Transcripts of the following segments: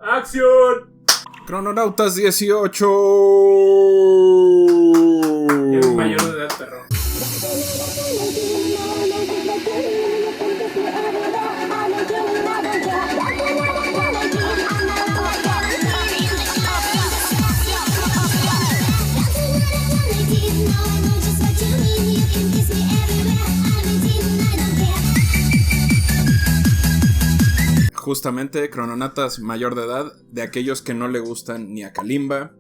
¡Acción! Crononautas 18. Eres mayor de edad, perro. Justamente, Crononautas mayor de edad, de aquellos que no le gustan ni a Kalimba,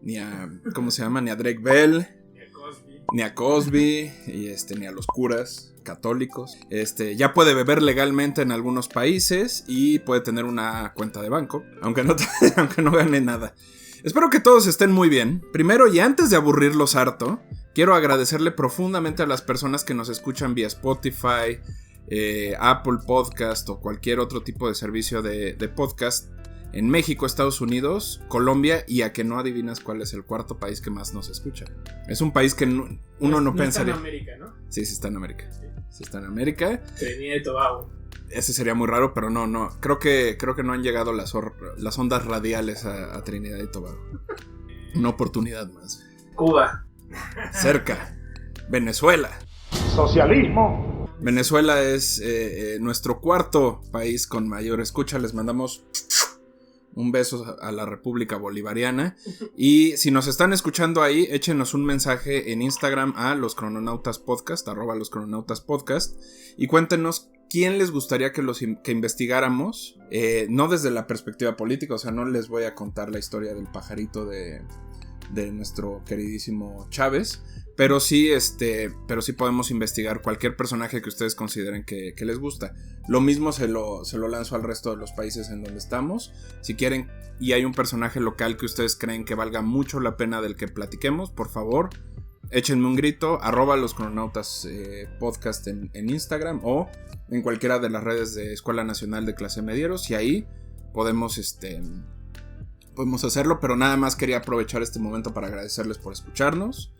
ni a, ¿cómo se llama? Ni a Drake Bell, ni a Cosby, y ni a los curas católicos. Ya puede beber legalmente en algunos países y puede tener una cuenta de banco, aunque no gane nada. Espero que todos estén muy bien. Primero, y antes de aburrirlos harto, quiero agradecerle profundamente a las personas que nos escuchan vía Spotify, Apple Podcast o cualquier otro tipo de servicio de podcast en México, Estados Unidos, Colombia, y a que no adivinas cuál es el cuarto país que más nos escucha. Es un país que uno no pensaría. Está en América, ¿no? Sí está en América. Sí está en América. Trinidad y Tobago. Ese sería muy raro, pero no. Creo que no han llegado las ondas radiales a Trinidad y Tobago. Una oportunidad más. Cuba. Cerca. Venezuela. Socialismo. Venezuela es nuestro cuarto país con mayor escucha. Les mandamos un beso a la República Bolivariana. Y si nos están escuchando ahí, échenos un mensaje en Instagram a Los Crononautas Podcast, @LosCrononautasPodcast, y cuéntenos quién les gustaría que investigáramos. No desde la perspectiva política, o sea, no les voy a contar la historia del pajarito de nuestro queridísimo Chávez. Pero sí podemos investigar cualquier personaje que ustedes consideren que les gusta. Lo mismo se lo lanzo al resto de los países en donde estamos. Si quieren y hay un personaje local que ustedes creen que valga mucho la pena del que platiquemos, por favor, échenme un grito, @Los Crononautas Podcast en Instagram o en cualquiera de las redes de Escuela Nacional de Clase Medieros, y ahí podemos hacerlo. Pero nada más quería aprovechar este momento para agradecerles por escucharnos,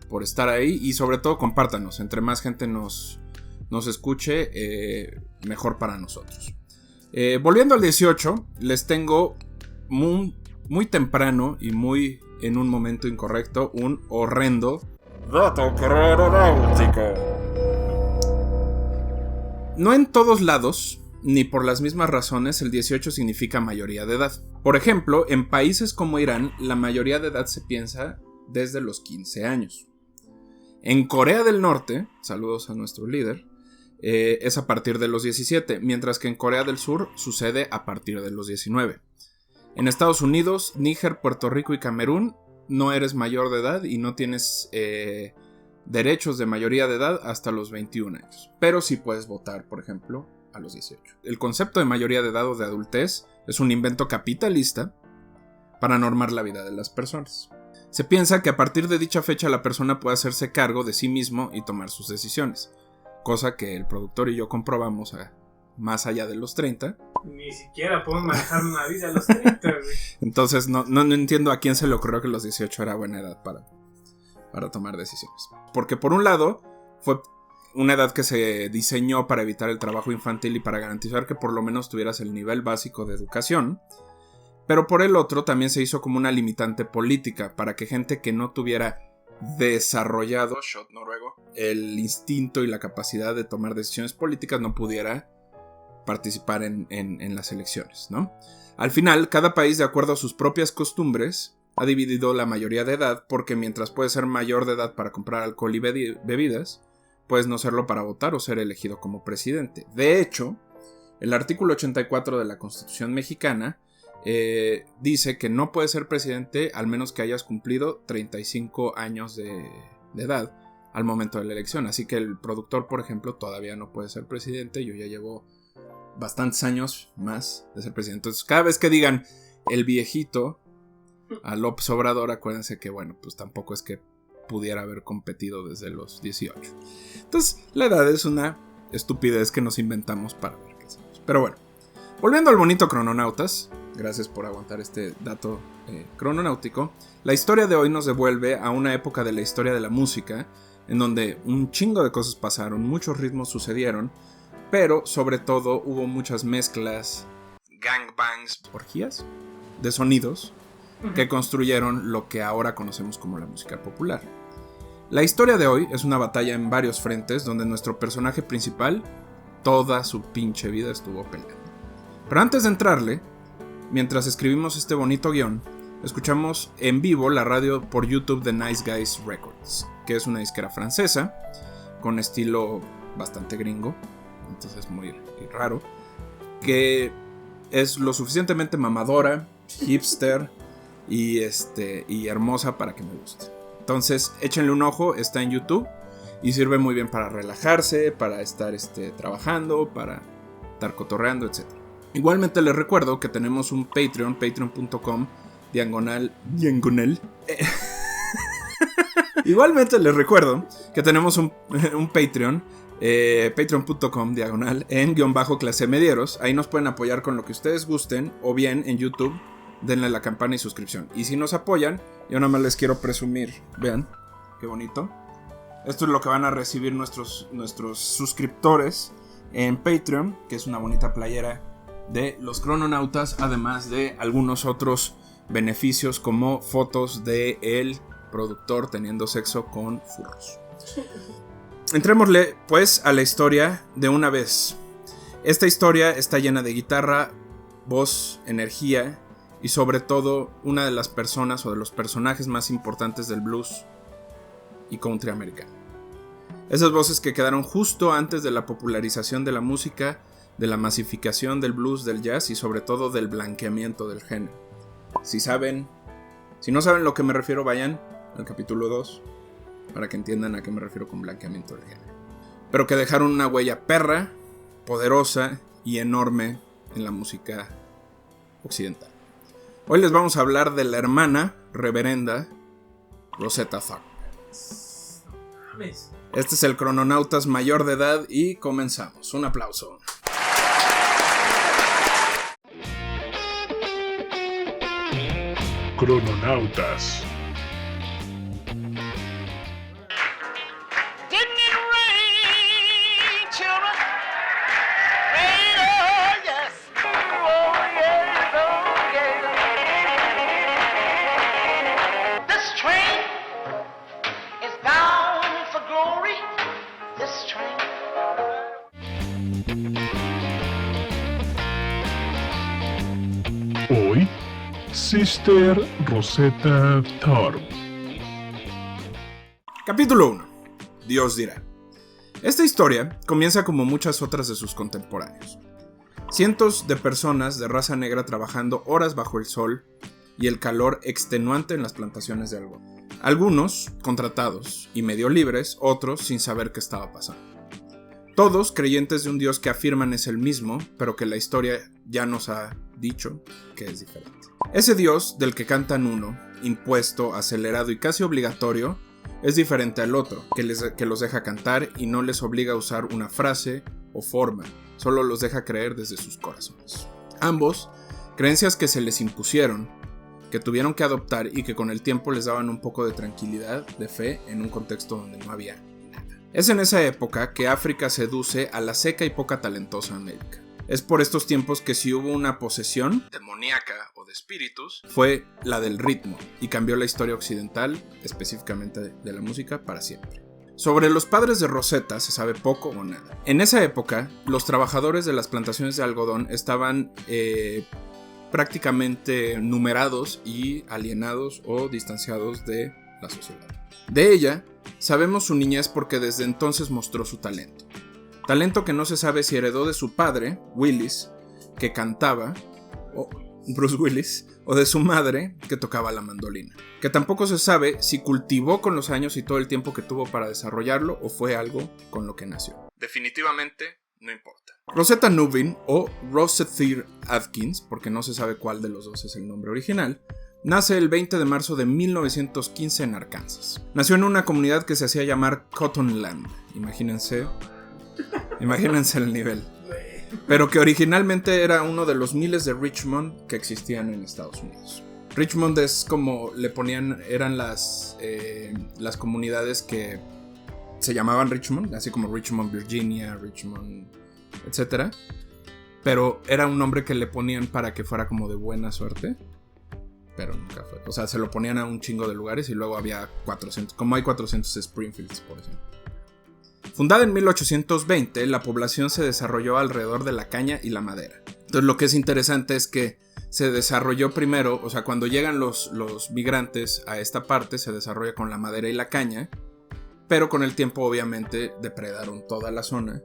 por estar ahí, y sobre todo compártanos. Entre más gente nos escuche, mejor para nosotros. Volviendo al 18, les tengo muy temprano y muy en un momento incorrecto un horrendo dato crononáutico. No en todos lados, ni por las mismas razones, el 18 significa mayoría de edad. Por ejemplo, en países como Irán, la mayoría de edad se piensa desde los 15 años. En Corea del Norte, saludos a nuestro líder, es a partir de los 17, mientras que en Corea del Sur sucede a partir de los 19. En Estados Unidos, Níger, Puerto Rico y Camerún no eres mayor de edad y no tienes derechos de mayoría de edad hasta los 21 años. Pero sí puedes votar, por ejemplo, a los 18. El concepto de mayoría de edad o de adultez es un invento capitalista para normar la vida de las personas. Se piensa que a partir de dicha fecha la persona puede hacerse cargo de sí mismo y tomar sus decisiones, cosa que el productor y yo comprobamos más allá de los 30. Ni siquiera podemos manejar una vida a los 30, güey. Entonces no entiendo a quién se le ocurrió que los 18 era buena edad para tomar decisiones. Porque por un lado fue una edad que se diseñó para evitar el trabajo infantil y para garantizar que por lo menos tuvieras el nivel básico de educación. Pero por el otro también se hizo como una limitante política para que gente que no tuviera desarrollado, shot noruego, el instinto y la capacidad de tomar decisiones políticas no pudiera participar en las elecciones, ¿no? Al final, cada país, de acuerdo a sus propias costumbres, ha dividido la mayoría de edad, porque mientras puedes ser mayor de edad para comprar alcohol y bebidas, puedes no serlo para votar o ser elegido como presidente. De hecho, el artículo 84 de la Constitución mexicana dice que no puedes ser presidente al menos que hayas cumplido 35 años de edad al momento de la elección. Así que el productor, por ejemplo, todavía no puede ser presidente. Yo ya llevo bastantes años más de ser presidente. Entonces, cada vez que digan el viejito a López Obrador, acuérdense que, bueno, pues tampoco es que pudiera haber competido desde los 18. Entonces, la edad es una estupidez que nos inventamos para ver qué hacemos. Pero bueno, volviendo al bonito Crononautas, gracias por aguantar este dato crononáutico. La historia de hoy nos devuelve a una época de la historia de la música en donde un chingo de cosas pasaron, muchos ritmos sucedieron, pero sobre todo hubo muchas mezclas gangbangs, orgías de sonidos que construyeron lo que ahora conocemos como la música popular. La historia de hoy es una batalla en varios frentes donde nuestro personaje principal toda su pinche vida estuvo peleando. Pero antes de entrarle, mientras escribimos este bonito guión, escuchamos en vivo la radio por YouTube de Nice Guys Records, que es una disquera francesa con estilo bastante gringo, entonces muy raro, que es lo suficientemente mamadora, hipster y hermosa para que me guste. Entonces échenle un ojo, está en YouTube y sirve muy bien para relajarse, para estar trabajando, para estar cotorreando, etc. Igualmente les recuerdo que tenemos un Patreon, patreon.com diagonal. Igualmente les recuerdo que tenemos un Patreon, patreon.com diagonal en _clase medieros. Ahí nos pueden apoyar con lo que ustedes gusten, o bien en YouTube denle la campana y suscripción. Y si nos apoyan, yo nada más les quiero presumir, vean qué bonito. Esto es lo que van a recibir nuestros suscriptores en Patreon, que es una bonita playera de los Crononautas, además de algunos otros beneficios como fotos de el productor teniendo sexo con furros. Entrémosle pues a la historia de una vez. Esta historia está llena de guitarra, voz, energía y sobre todo una de las personas o de los personajes más importantes del blues y country americano. Esas voces que quedaron justo antes de la popularización de la música, de la masificación del blues, del jazz y sobre todo del blanqueamiento del género. Si no saben lo que me refiero, vayan al capítulo 2 para que entiendan a qué me refiero con blanqueamiento del género. Pero que dejaron una huella perra, poderosa y enorme en la música occidental. Hoy les vamos a hablar de la hermana reverenda Rosetta Tharpe. Este es el Crononautas mayor de edad y comenzamos. Un aplauso. Crononautas. Hoy, Sister Rosetta Tharpe. Capítulo 1. Dios dirá. Esta historia comienza como muchas otras de sus contemporáneos. Cientos de personas de raza negra trabajando horas bajo el sol y el calor extenuante en las plantaciones de algodón. Algunos contratados y medio libres, otros sin saber qué estaba pasando. Todos creyentes de un Dios que afirman es el mismo, pero que la historia ya nos ha dicho que es diferente. Ese Dios del que cantan uno, impuesto, acelerado y casi obligatorio, es diferente al otro, que los deja cantar y no les obliga a usar una frase o forma, solo los deja creer desde sus corazones. Ambos, creencias que se les impusieron, que tuvieron que adoptar y que con el tiempo les daban un poco de tranquilidad, de fe, en un contexto donde no había nada. Es en esa época que África seduce a la seca y poca talentosa América. Es por estos tiempos que si hubo una posesión demoníaca o de espíritus, fue la del ritmo y cambió la historia occidental, específicamente de la música, para siempre. Sobre los padres de Rosetta se sabe poco o nada. En esa época, los trabajadores de las plantaciones de algodón estaban prácticamente numerados y alienados o distanciados de la sociedad. De ella, sabemos su niñez porque desde entonces mostró su talento. Talento que no se sabe si heredó de su padre, Willis, que cantaba, o Bruce Willis, o de su madre, que tocaba la mandolina. Que tampoco se sabe si cultivó con los años y todo el tiempo que tuvo para desarrollarlo, o fue algo con lo que nació. Definitivamente no importa. Rosetta Nubin, o Rosethy Atkins, porque no se sabe cuál de los dos es el nombre original, nace el 20 de marzo de 1915 en Arkansas. Nació en una comunidad que se hacía llamar Cottonland. Imagínense el nivel. Pero que originalmente era uno de los miles de Richmond que existían en Estados Unidos. Richmond es como le ponían, eran las comunidades que se llamaban Richmond, así como Richmond, Virginia, Richmond, etc. pero era un nombre que le ponían para que fuera como de buena suerte, pero nunca fue. O sea, se lo ponían a un chingo de lugares y luego había 400, como hay 400 Springfields, por ejemplo. Fundada en 1820, la población se desarrolló alrededor de la caña y la madera. Entonces lo que es interesante es que se desarrolló primero, o sea, cuando llegan los migrantes a esta parte, se desarrolla con la madera y la caña, pero con el tiempo obviamente depredaron toda la zona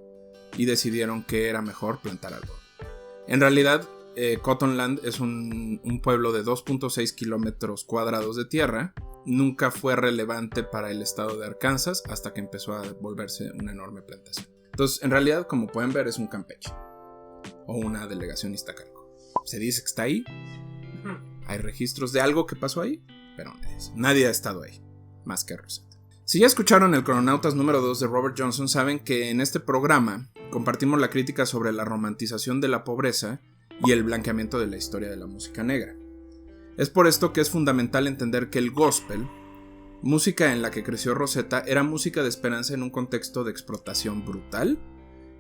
y decidieron que era mejor plantar algodón. En realidad, Cottonland es un pueblo de 2.6 kilómetros cuadrados de tierra. Nunca fue relevante para el estado de Arkansas hasta que empezó a volverse una enorme plantación. Entonces, en realidad, como pueden ver, es un Campeche o una delegación Iztacalco. Se dice que está ahí. Hay registros de algo que pasó ahí, pero nadie ha estado ahí, más que Rosetta. Si ya escucharon el Crononautas número 2 de Robert Johnson, saben que en este programa compartimos la crítica sobre la romantización de la pobreza y el blanqueamiento de la historia de la música negra. Es por esto que es fundamental entender que el gospel, música en la que creció Rosetta, era música de esperanza en un contexto de explotación brutal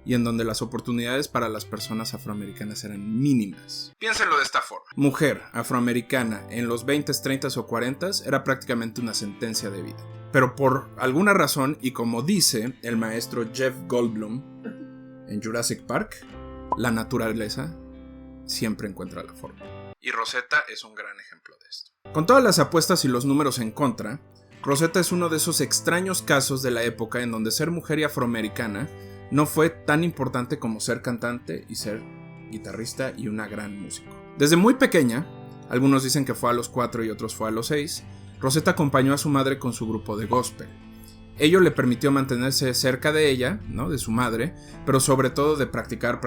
y en donde las oportunidades para las personas afroamericanas eran mínimas. Piénsenlo de esta forma. Mujer afroamericana en los 20s, 30s o 40s era prácticamente una sentencia de vida. Pero por alguna razón, y como dice el maestro Jeff Goldblum en Jurassic Park, la naturaleza siempre encuentra la forma. Y Rosetta es un gran ejemplo de esto. Con todas las apuestas y los números en contra, Rosetta es uno de esos extraños casos de la época en donde ser mujer y afroamericana no fue tan importante como ser cantante y ser guitarrista y una gran músico. Desde muy pequeña, algunos dicen que fue a los 4 y otros fue a los 6, Rosetta acompañó a su madre con su grupo de gospel. Ello le permitió mantenerse cerca de ella, ¿no? De su madre, pero sobre todo de practicar,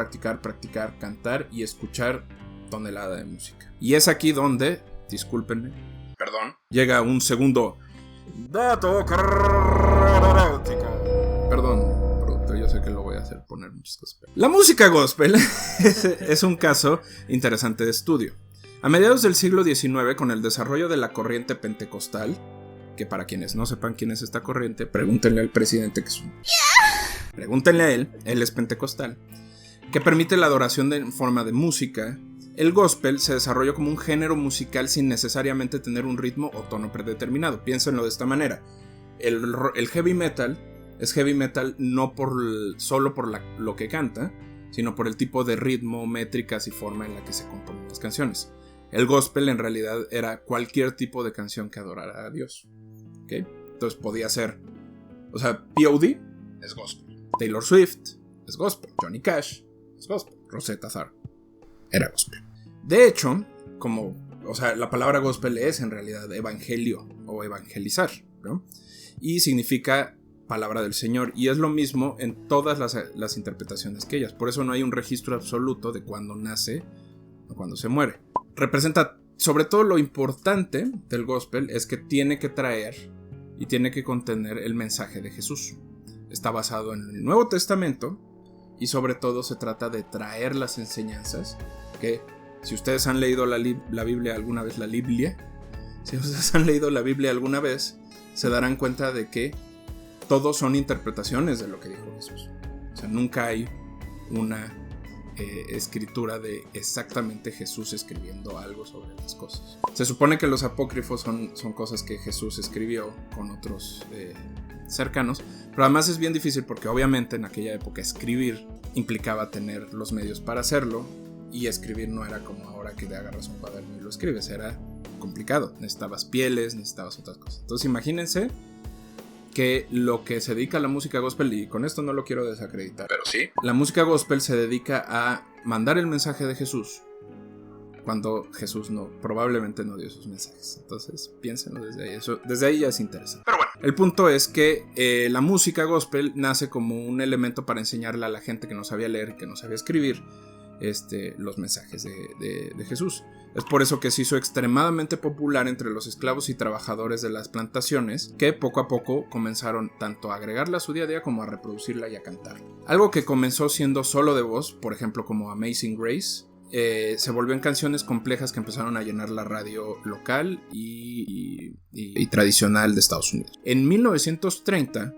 cantar y escuchar tonelada de música. Y es aquí donde, discúlpenme, perdón, llega un segundo dato cronológico. Perdón, productor, yo sé que lo voy a hacer poner muchas cosas. La música gospel es un caso interesante de estudio. A mediados del siglo XIX, con el desarrollo de la corriente pentecostal, que para quienes no sepan quién es esta corriente, pregúntenle al presidente que es un... Pregúntenle a él es pentecostal, que permite la adoración en forma de música. El gospel se desarrolló como un género musical sin necesariamente tener un ritmo o tono predeterminado. Piénsenlo de esta manera. El heavy metal es heavy metal no solo por lo que canta, sino por el tipo de ritmo, métricas y forma en la que se componen las canciones. El gospel en realidad era cualquier tipo de canción que adorara a Dios. ¿Okay? Entonces podía ser, o sea, P.O.D. es gospel, Taylor Swift es gospel, Johnny Cash es gospel, Rosetta Tharpe era gospel. De hecho, la palabra gospel es en realidad evangelio o evangelizar, ¿no? Y significa palabra del Señor, y es lo mismo en todas las interpretaciones que ellas. Por eso no hay un registro absoluto de cuándo nace o cuándo se muere. Representa, sobre todo, lo importante del gospel es que tiene que traer y tiene que contener el mensaje de Jesús. Está basado en el Nuevo Testamento y sobre todo se trata de traer las enseñanzas que, si ustedes han leído la Biblia alguna vez, si ustedes han leído la Biblia alguna vez, se darán cuenta de que todos son interpretaciones de lo que dijo Jesús. O sea, nunca hay una escritura de exactamente Jesús escribiendo algo sobre las cosas. Se supone que los apócrifos son cosas que Jesús escribió con otros cercanos, pero además es bien difícil porque obviamente en aquella época escribir implicaba tener los medios para hacerlo, y escribir no era como ahora que te agarras un cuaderno y lo escribes, era complicado, necesitabas pieles, necesitabas otras cosas. Entonces imagínense que lo que se dedica a la música gospel, y con esto no lo quiero desacreditar, pero sí, la música gospel se dedica a mandar el mensaje de Jesús cuando Jesús probablemente no dio sus mensajes. Entonces piénsenlo desde ahí, desde ahí ya es interesante. Pero bueno, el punto es que la música gospel nace como un elemento para enseñarle a la gente que no sabía leer y que no sabía escribir los mensajes de Jesús. Es por eso que se hizo extremadamente popular entre los esclavos y trabajadores de las plantaciones, que poco a poco comenzaron tanto a agregarla a su día a día como a reproducirla y a cantarla. Algo que comenzó siendo solo de voz, por ejemplo como Amazing Grace, se volvió en canciones complejas que empezaron a llenar la radio local y tradicional de Estados Unidos. En 1930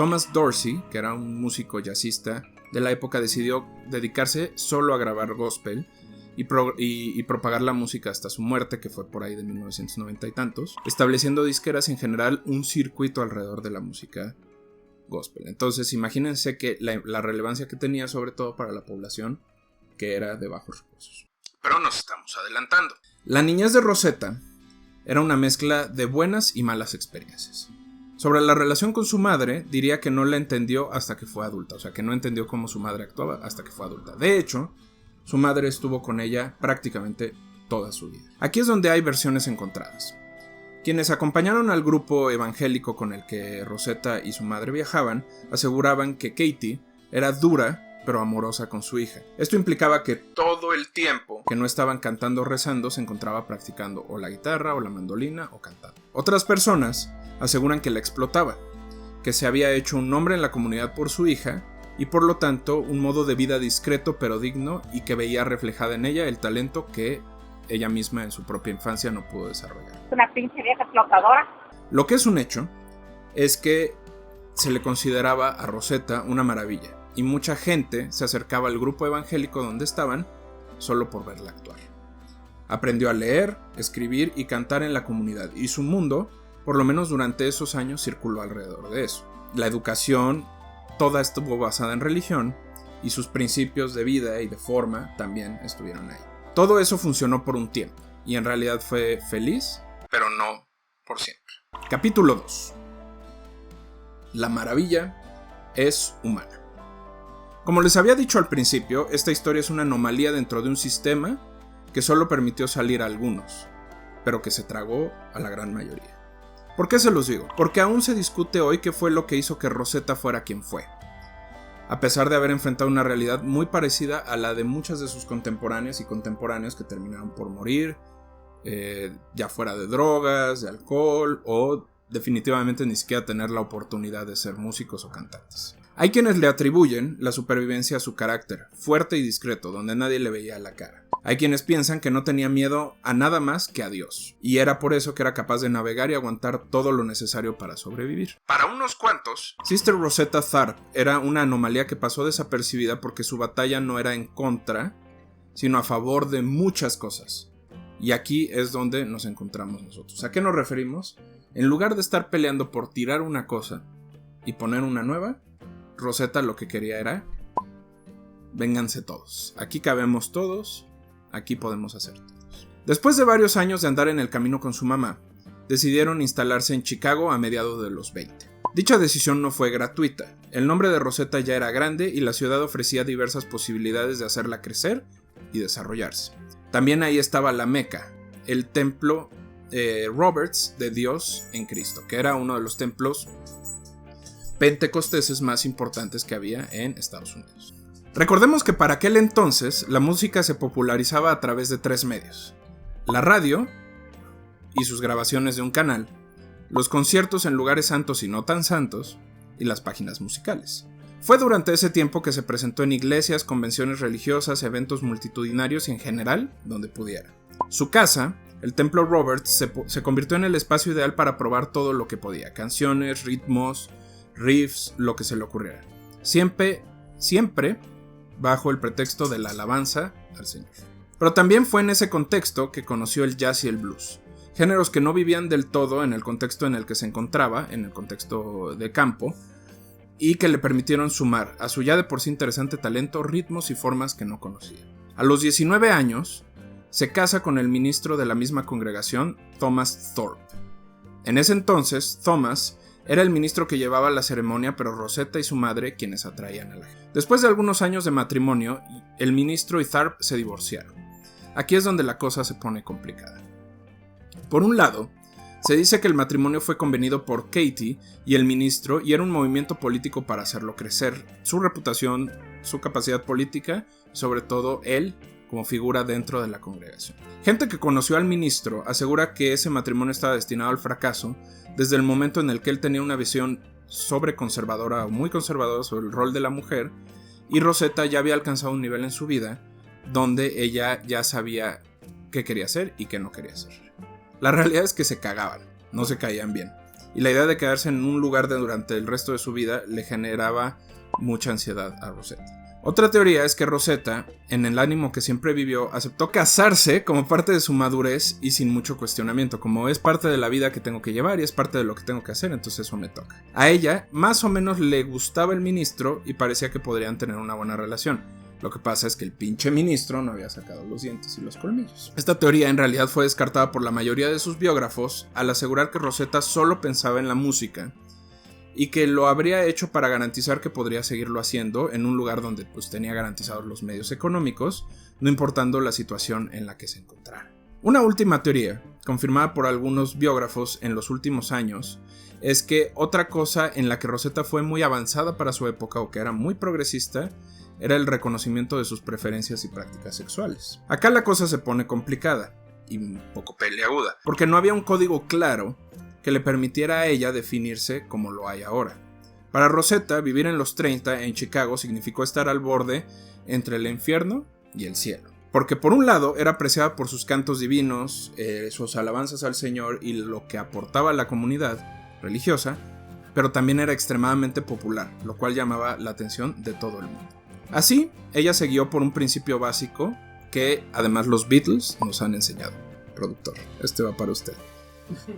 Thomas Dorsey, que era un músico jazzista de la época, decidió dedicarse solo a grabar gospel y propagar la música hasta su muerte, que fue por ahí de 1990 y tantos, estableciendo disqueras y en general un circuito alrededor de la música gospel. Entonces imagínense que la relevancia que tenía, sobre todo para la población que era de bajos recursos. Pero nos estamos adelantando. La niñez de Rosetta era una mezcla de buenas y malas experiencias. Sobre la relación con su madre, diría que no la entendió hasta que fue adulta, o sea, que no entendió cómo su madre actuaba hasta que fue adulta. De hecho, su madre estuvo con ella prácticamente toda su vida. Aquí es donde hay versiones encontradas. Quienes acompañaron al grupo evangélico con el que Rosetta y su madre viajaban, aseguraban que Katie era dura pero amorosa con su hija. Esto implicaba que todo el tiempo que no estaban cantando o rezando se encontraba practicando o la guitarra o la mandolina o cantando. Otras personas aseguran que la explotaba, que se había hecho un nombre en la comunidad por su hija y por lo tanto un modo de vida discreto pero digno, y que veía reflejada en ella el talento que ella misma en su propia infancia no pudo desarrollar. Una pinche vieja explotadora. Lo que es un hecho es que se le consideraba a Rosetta una maravilla, y mucha gente se acercaba al grupo evangélico donde estaban solo por verla actuar. Aprendió a leer, escribir y cantar en la comunidad, y su mundo, por lo menos durante esos años, circuló alrededor de eso. La educación toda estuvo basada en religión, y sus principios de vida y de forma también estuvieron ahí. Todo eso funcionó por un tiempo, y en realidad fue feliz, pero no por siempre. Capítulo 2. La maravilla es humana. Como les había dicho al principio, esta historia es una anomalía dentro de un sistema que solo permitió salir a algunos, pero que se tragó a la gran mayoría. ¿Por qué se los digo? Porque aún se discute hoy qué fue lo que hizo que Rosetta fuera quien fue, a pesar de haber enfrentado una realidad muy parecida a la de muchas de sus contemporáneas y contemporáneos que terminaron por morir, ya fuera de drogas, de alcohol, o definitivamente ni siquiera tener la oportunidad de ser músicos o cantantes. Hay quienes le atribuyen la supervivencia a su carácter, fuerte y discreto, donde nadie le veía la cara. Hay quienes piensan que no tenía miedo a nada más que a Dios, y era por eso que era capaz de navegar y aguantar todo lo necesario para sobrevivir. Para unos cuantos, Sister Rosetta Tharpe era una anomalía que pasó desapercibida porque su batalla no era en contra, sino a favor de muchas cosas. Y aquí es donde nos encontramos nosotros. ¿A qué nos referimos? En lugar de estar peleando por tirar una cosa y poner una nueva, Rosetta lo que quería era: vénganse todos, aquí cabemos todos, aquí podemos hacer todos. Después de varios años de andar en el camino con su mamá, decidieron instalarse en Chicago a mediados de los 20. Dicha decisión no fue gratuita. El nombre de Rosetta ya era grande y la ciudad ofrecía diversas posibilidades de hacerla crecer y desarrollarse. También ahí estaba la Meca, el templo Roberts de Dios en Cristo, que era uno de los templos pentecosteses más importantes que había en Estados Unidos. Recordemos que para aquel entonces la música se popularizaba a través de 3 medios: la radio y sus grabaciones de un canal, los conciertos en lugares santos y no tan santos, y las páginas musicales. Fue durante ese tiempo que se presentó en iglesias, convenciones religiosas, eventos multitudinarios y en general donde pudiera. Su casa, el Templo Roberts, se convirtió en el espacio ideal para probar todo lo que podía: canciones, ritmos, riffs, lo que se le ocurriera. Siempre bajo el pretexto de la alabanza al Señor. Pero también fue en ese contexto que conoció el jazz y el blues, géneros que no vivían del todo en el contexto en el que se encontraba, en el contexto de campo, y que le permitieron sumar a su ya de por sí interesante talento ritmos y formas que no conocía. A los 19 años, se casa con el ministro de la misma congregación, Thomas Thorpe. En ese entonces, Thomas era el ministro que llevaba la ceremonia, pero Rosetta y su madre quienes atraían a la gente. Después de algunos años de matrimonio, el ministro y Tharpe se divorciaron. Aquí es donde la cosa se pone complicada. Por un lado, se dice que el matrimonio fue convenido por Katie y el ministro y era un movimiento político para hacerlo crecer, su reputación, su capacidad política, sobre todo él como figura dentro de la congregación. Gente que conoció al ministro asegura que ese matrimonio estaba destinado al fracaso desde el momento en el que él tenía una visión sobreconservadora o muy conservadora sobre el rol de la mujer, y Rosetta ya había alcanzado un nivel en su vida donde ella ya sabía qué quería hacer y qué no quería hacer. La realidad es que se cagaban, no se caían bien. y la idea de quedarse en un lugar durante el resto de su vida le generaba mucha ansiedad a Rosetta. Otra teoría es que Rosetta, en el ánimo que siempre vivió, aceptó casarse como parte de su madurez y sin mucho cuestionamiento, como es parte de la vida que tengo que llevar y es parte de lo que tengo que hacer, entonces eso me toca. A ella, más o menos le gustaba el ministro y parecía que podrían tener una buena relación. Lo que pasa es que el pinche ministro no había sacado los dientes y los colmillos. Esta teoría en realidad fue descartada por la mayoría de sus biógrafos al asegurar que Rosetta solo pensaba en la música y que lo habría hecho para garantizar que podría seguirlo haciendo en un lugar donde pues tenía garantizados los medios económicos, no importando la situación en la que se encontrara. Una última teoría, confirmada por algunos biógrafos en los últimos años, es que otra cosa en la que Rosetta fue muy avanzada para su época o que era muy progresista era el reconocimiento de sus preferencias y prácticas sexuales. Acá la cosa se pone complicada y un poco peleaguda, porque no había un código claro que le permitiera a ella definirse como lo hay ahora. Para Rosetta, vivir en los 30 en Chicago significó estar al borde entre el infierno y el cielo. Porque por un lado era apreciada por sus cantos divinos, sus alabanzas al Señor y lo que aportaba a la comunidad religiosa, pero también era extremadamente popular, lo cual llamaba la atención de todo el mundo. Así, ella se guió por un principio básico que además los Beatles nos han enseñado. Productor, este va para usted.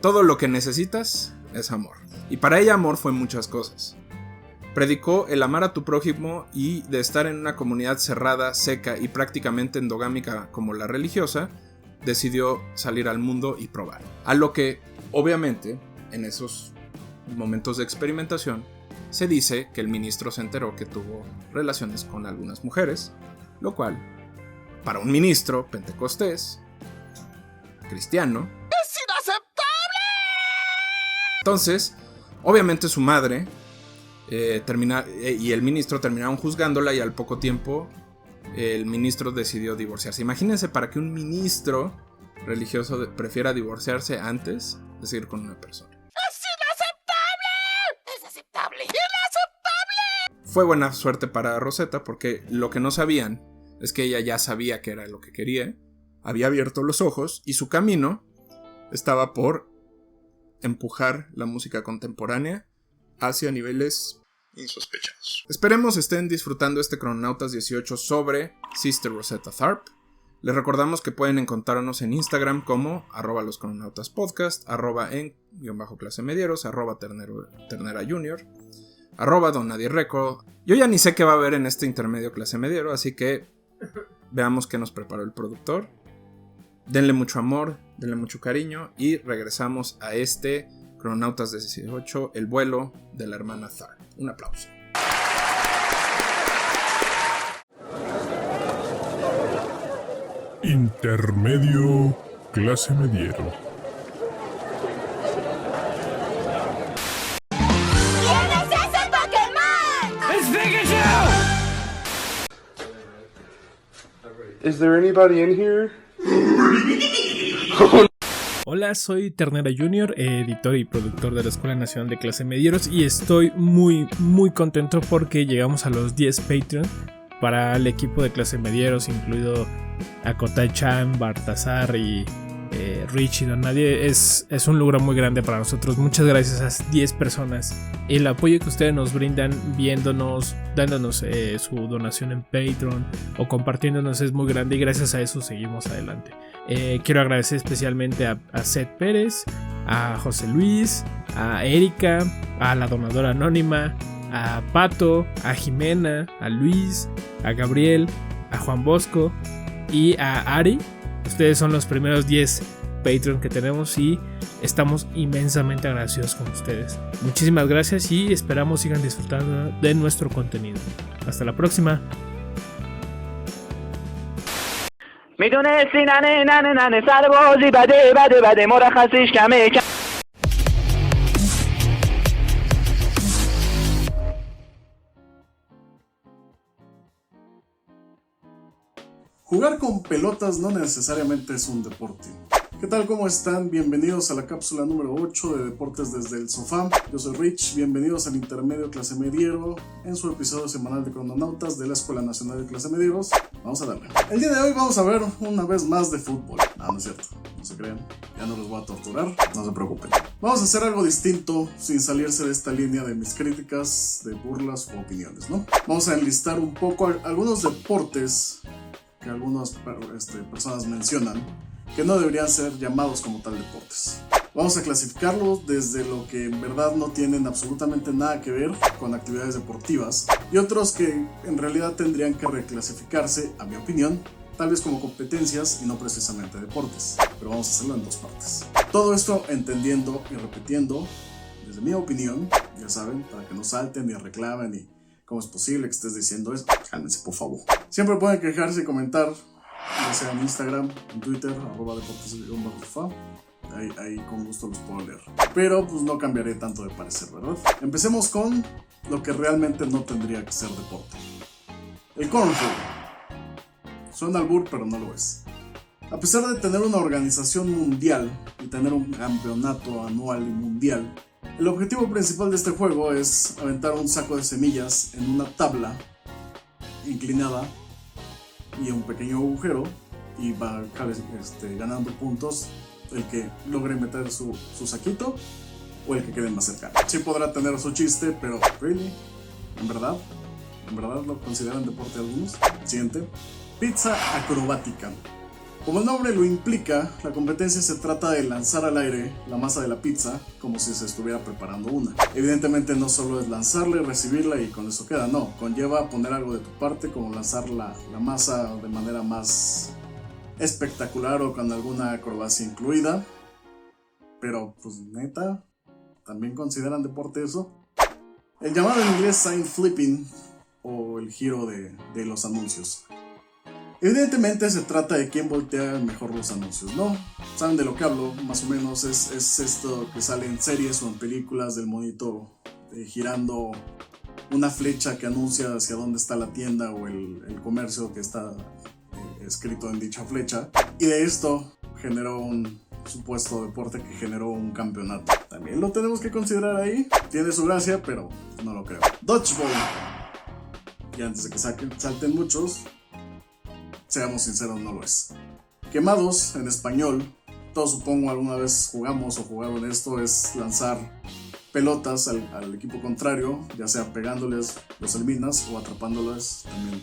Todo lo que necesitas es amor. Y para ella amor fue muchas cosas. Predicó el amar a tu prójimo y de estar en una comunidad cerrada, seca y prácticamente endogámica como la religiosa, decidió salir al mundo y probar. A lo que, obviamente, en esos momentos de experimentación, se dice que el ministro se enteró que tuvo relaciones con algunas mujeres, lo cual, para un ministro pentecostés, cristiano, ¡es inaceptable! Entonces, obviamente su madre y el ministro terminaron juzgándola y al poco tiempo el ministro decidió divorciarse. Imagínense para que un ministro religioso prefiera divorciarse antes de seguir con una persona. Fue buena suerte para Rosetta porque lo que no sabían es que ella ya sabía que era lo que quería, había abierto los ojos y su camino estaba por empujar la música contemporánea hacia niveles insospechados. Esperemos estén disfrutando este Crononautas 18 sobre Sister Rosetta Tharpe. Les recordamos que pueden encontrarnos en Instagram como @loscrononautaspodcast, @en_clasemedieros, @ternera junior, @donnadierecord. Yo ya ni sé qué va a haber en este intermedio clase mediero, así que veamos qué nos preparó el productor. Denle mucho amor, denle mucho cariño y regresamos a este Crononautas 18, el vuelo de la hermana Tharpe. Un aplauso. Intermedio clase mediero. ¿Quién es ese Pokémon? ¡Es Pikachu! Is there anybody in here? Hola, soy Ternera Junior, editor y productor de la Escuela Nacional de Clase Medieros y estoy muy contento porque llegamos a los 10 Patreon para el equipo de Clase Medieros, incluido Akotai-chan, Bartasar y Rich y Don Nadie. Es un logro muy grande para nosotros. Muchas gracias a esas 10 personas. El apoyo que ustedes nos brindan viéndonos, dándonos su donación en Patreon o compartiéndonos es muy grande y gracias a eso seguimos adelante. Quiero agradecer especialmente a Seth Pérez, a José Luis, a Erika, a la donadora anónima, a Pato, a Jimena, a Luis, a Gabriel, a Juan Bosco y a Ari. Ustedes son los primeros 10 Patreon que tenemos y estamos inmensamente agradecidos con ustedes. Muchísimas gracias y esperamos sigan disfrutando de nuestro contenido. Hasta la próxima. Jugar con pelotas no necesariamente es un deporte. ¿Qué tal? ¿Cómo están? Bienvenidos a la cápsula número 8 de Deportes desde el Sofá. Yo soy Rich, bienvenidos al Intermedio Clase Mediero en su episodio semanal de Crononautas de la Escuela Nacional de Clase Medieros. Vamos a darle. El día de hoy vamos a ver una vez más de fútbol. No es cierto. se crean. Ya no los voy a torturar, no se preocupen. Vamos a hacer algo distinto sin salirse de esta línea de mis críticas, de burlas o opiniones, ¿no? Vamos a enlistar un poco algunos deportes que algunas personas mencionan que no deberían ser llamados como tal deportes. Vamos a clasificarlos desde lo que en verdad no tienen absolutamente nada que ver con actividades deportivas y otros que en realidad tendrían que reclasificarse, a mi opinión, tal vez como competencias y no precisamente deportes. Pero vamos a hacerlo en dos partes. Todo esto entendiendo y repitiendo, desde mi opinión, ya saben, para que no salten ni reclamen y cómo es posible que estés diciendo eso. Cálmense, por favor. Siempre pueden quejarse y comentar, ya sea en Instagram, en Twitter, @deportes_fa. Ahí con gusto los puedo leer. Pero pues no cambiaré tanto de parecer, ¿verdad? Empecemos con lo que realmente no tendría que ser deporte. El cornhole. Suena albur, pero no lo es. A pesar de tener una organización mundial y tener un campeonato anual y mundial, el objetivo principal de este juego es aventar un saco de semillas en una tabla inclinada y un pequeño agujero y va ganando puntos el que logre meter su saquito o el que quede más cercano. Sí podrá tener su chiste, pero ¿really? ¿En verdad lo consideran deporte algunos? Siguiente. Pizza acrobática. Como el nombre lo implica, la competencia se trata de lanzar al aire la masa de la pizza como si se estuviera preparando una. Evidentemente no solo es lanzarla y recibirla y con eso queda, no. Conlleva poner algo de tu parte como lanzar la masa de manera más espectacular o con alguna acrobacia incluida. Pero pues neta, ¿también consideran deporte eso? El llamado en inglés sign flipping o el giro de los anuncios. Evidentemente se trata de quién voltea mejor los anuncios, ¿no? ¿Saben de lo que hablo? Más o menos es esto que sale en series o en películas del monito girando una flecha que anuncia hacia dónde está la tienda o el comercio que está escrito en dicha flecha. Y de esto generó un supuesto deporte que generó un campeonato. También lo tenemos que considerar ahí. Tiene su gracia, pero no lo creo. Dodgeball. Y antes de que salten muchos, seamos sinceros, no lo es. Quemados, en español, todos supongo alguna vez jugamos o jugaron esto, es lanzar pelotas al equipo contrario, ya sea pegándoles, los eliminas, o atrapándoles, también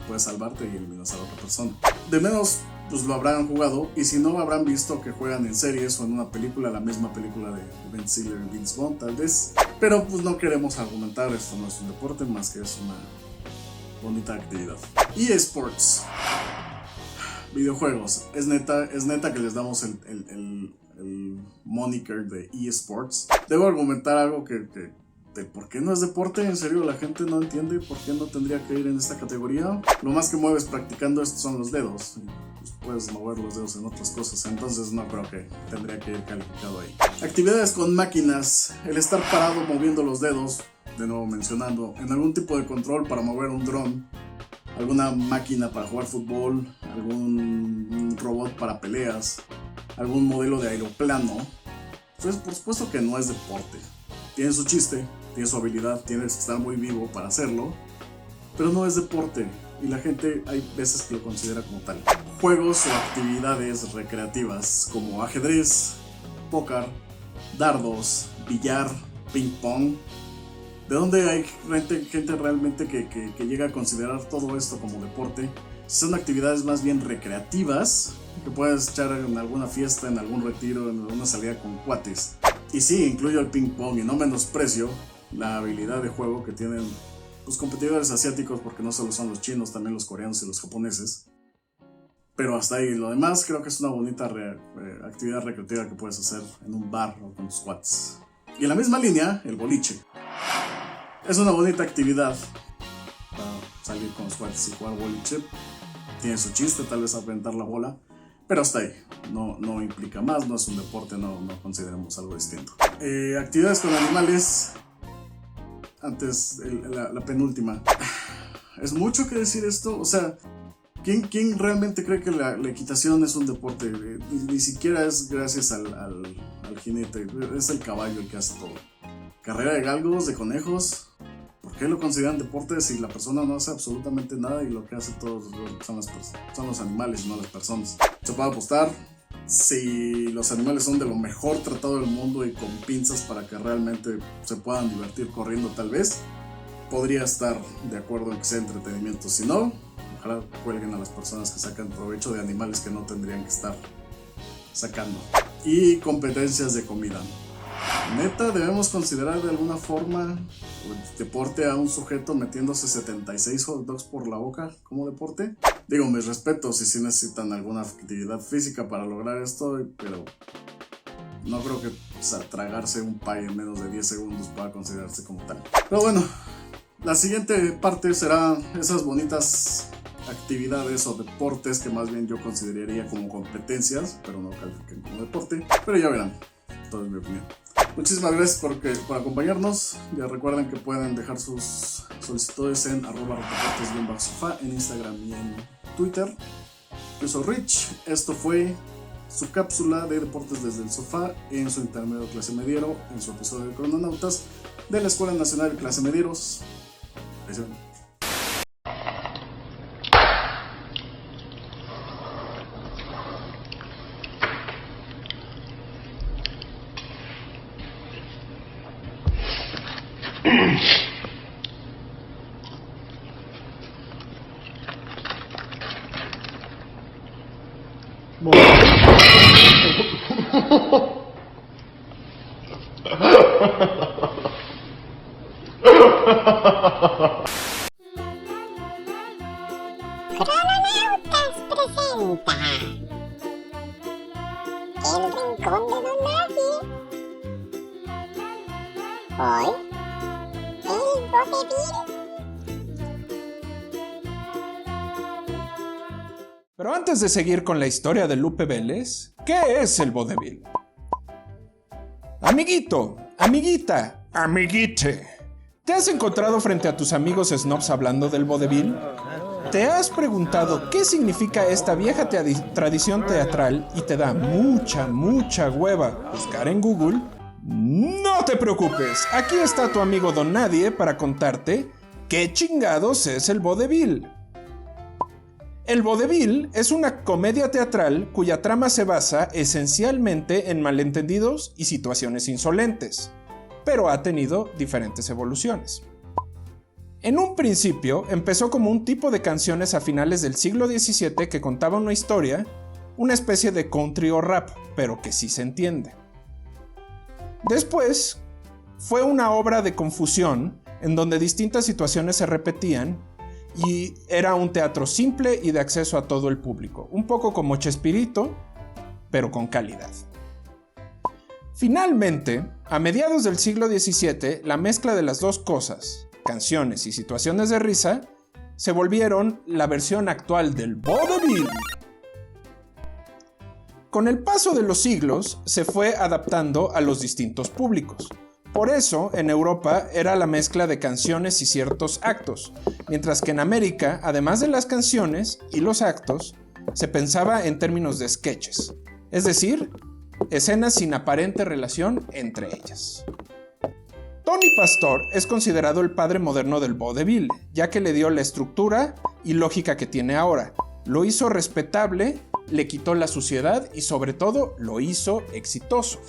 puedes salvarte y eliminas a la otra persona. De menos, pues lo habrán jugado, y si no, habrán visto que juegan en series o en una película, la misma película de Ben Stiller y Vince Vaughn, tal vez. Pero pues no queremos argumentar, esto no es un deporte, más que es una bonita actividad. eSports. Videojuegos. Es neta que les damos el moniker de eSports. Debo argumentar algo que ¿por qué no es deporte? En serio, la gente no entiende por qué no tendría que ir en esta categoría. Lo más que mueves practicando esto son los dedos. Pues puedes mover los dedos en otras cosas, entonces no creo que tendría que ir calificado ahí. Actividades con máquinas. El estar parado moviendo los dedos, de nuevo mencionando, en algún tipo de control para mover un dron, alguna máquina para jugar fútbol, algún robot para peleas, algún modelo de aeroplano. Entonces, por supuesto que no es deporte. Tiene su chiste, tiene su habilidad, tienes que estar muy vivo para hacerlo, pero no es deporte y la gente hay veces que lo considera como tal. Juegos o actividades recreativas como ajedrez, póker, dardos, billar, ping pong. ¿De dónde hay gente realmente que llega a considerar todo esto como deporte? Son actividades más bien recreativas que puedes echar en alguna fiesta, en algún retiro, en alguna salida con cuates. Y sí, incluyo el ping pong y no menosprecio la habilidad de juego que tienen los competidores asiáticos, porque no solo son los chinos, también los coreanos y los japoneses. Pero hasta ahí, lo demás creo que es una bonita actividad recreativa que puedes hacer en un bar o con tus cuates. Y en la misma línea, el boliche. Es una bonita actividad para salir con los cuates y jugar boliche. Tiene su chiste, tal vez aventar la bola, pero hasta ahí. No implica más, no es un deporte, no consideremos algo distinto. Actividades con animales. Antes, la penúltima. ¿Es mucho que decir esto? O sea, ¿quién realmente cree que la equitación es un deporte? Ni siquiera es gracias al jinete, es el caballo el que hace todo. Carrera de galgos, de conejos. ¿Por qué lo consideran deporte si la persona no hace absolutamente nada y lo que hace todo son los animales y no las personas? Se puede apostar, si los animales son de lo mejor tratado del mundo y con pinzas para que realmente se puedan divertir corriendo, tal vez podría estar de acuerdo en que sea entretenimiento. Si no, ojalá cuelguen a las personas que sacan provecho de animales que no tendrían que estar sacando. Y competencias de comida. Neta, debemos considerar de alguna forma el deporte a un sujeto metiéndose 76 hot dogs por la boca como deporte. Digo, mis respetos si sí necesitan alguna actividad física para lograr esto, pero no creo que tragarse un pie en menos de 10 segundos pueda considerarse como tal. Pero bueno, la siguiente parte será esas bonitas actividades o deportes que más bien yo consideraría como competencias, pero no califiquen como deporte. Pero ya verán, todo es mi opinión. Muchísimas gracias por acompañarnos. Ya recuerden que pueden dejar sus solicitudes en @rotaportes_sofá en Instagram y en Twitter. Yo soy Rich. Esto fue su cápsula de deportes desde el sofá en su intermedio clase mediero, en su episodio de Crononautas de la Escuela Nacional de Clase Medieros. Ahí se ven. Crononautas presenta El Rincón de Don Nadie. Hoy, el vodevil. Pero antes de seguir con la historia de Lupe Vélez, ¿qué es el vodevil? Amiguito, amiguita, amiguite, ¿te has encontrado frente a tus amigos snobs hablando del vodevil? ¿Te has preguntado qué significa esta vieja tradición teatral y te da mucha hueva buscar en Google? No te preocupes, aquí está tu amigo Don Nadie para contarte qué chingados es el vodevil. El vodevil es una comedia teatral cuya trama se basa esencialmente en malentendidos y situaciones insolentes, pero ha tenido diferentes evoluciones. En un principio empezó como un tipo de canciones a finales del siglo XVII que contaba una historia, una especie de country o rap, pero que sí se entiende. Después fue una obra de confusión en donde distintas situaciones se repetían y era un teatro simple y de acceso a todo el público, un poco como Chespirito, pero con calidad. Finalmente, a mediados del siglo XVII, la mezcla de las dos cosas, canciones y situaciones de risa, se volvieron la versión actual del vodevil. Con el paso de los siglos, se fue adaptando a los distintos públicos. Por eso, en Europa era la mezcla de canciones y ciertos actos, mientras que en América, además de las canciones y los actos, se pensaba en términos de sketches, es decir, escenas sin aparente relación entre ellas. Tony Pastor es considerado el padre moderno del vodevil, ya que le dio la estructura y lógica que tiene ahora. Lo hizo respetable, le quitó la suciedad y sobre todo lo hizo exitoso.